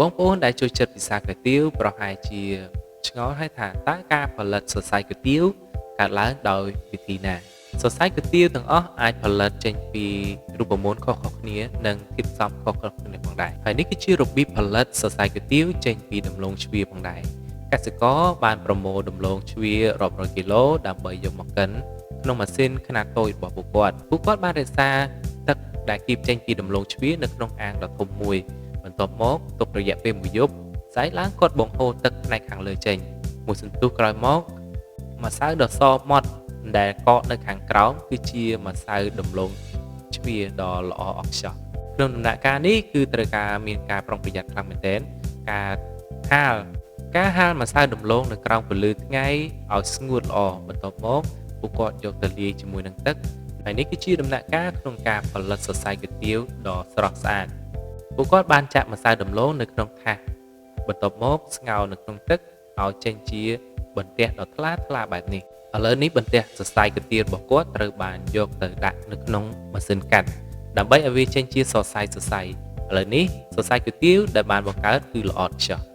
បងប្អូនដែលចូលចិត្តពិសាគុយទាវប្រហែលជាឆ្ងល់ហើយថាតើការផលិតសរសៃគុយទាវកើតឡើងដោយវិធីណាសរសៃគុយទាវទាំងអស់អាចផលិតចេញពីរូបមន្តខុសៗគ្នានិងធាតុផ្សំខុសៗគ្នាផងដែរហើយនេះគឺជារបៀបផលិតសរសៃគុយទាវចេញពីដំឡូងជ្វាផងដែរកសិករបានប្រមូលដំឡូងជ្វារាប់រយគីឡូដើម្បីយកមកកិនក្នុងម៉ាស៊ីនខ្នាតតូចរបស់ពួកគាត់បានរក្សាទឹកដែលគៀបចេញពីដំឡូងជ្វានៅក្នុងអាងដ៏ធំមួយបន្ទាប់មកទុករយៈពេល1យប់ស្អែកឡើងគាត់បង្ហូរទឹកផ្នែកខាងលើចេញមួយសន្ទុះក្រោយមកម្សៅដ៏សម៉ត់ដែលកកនៅខាងក្រោមគឺជាម្សៅដំឡូងជ្វាដ៏ល្អឥតខ្ចោះក្នុងដំណាក់កាលនេះគឺត្រូវការមានការប្រុងប្រយ័ត្នខ្លាំងមែនទែនការហាលម្សៅដំឡូងនៅក្រោមពន្លឺថ្ងៃឲ្យស្ងួតល្អបន្ទាប់មកពួកគាត់យកទៅលាយជាមួយនឹងទឹកហើយនេះគឺជាដំណាក់កាលក្នុងការផលិតសរសៃគុយទាវដ៏ស្រស់ស្អាតពួកគាត់បានចាក់ម្សៅដំឡូងនៅក្នុងថាសបន្ទាប់មកស្ងោរនៅក្នុងទឹកឲ្យចេញជាបន្ទះដ៏ថ្លាបែបនេះឥឡូវនេះបន្ទះសរសៃគុយទាវរបស់គាត់ត្រូវបានយកទៅដាក់នៅក្នុងម៉ាស៊ីនកាត់ដើម្បីឲ្យវាចេញជាសរសៃឥឡូវនេះសរសៃគុយទាវដែលបានបង្កើតគឺល្អឥតខ្ចោះ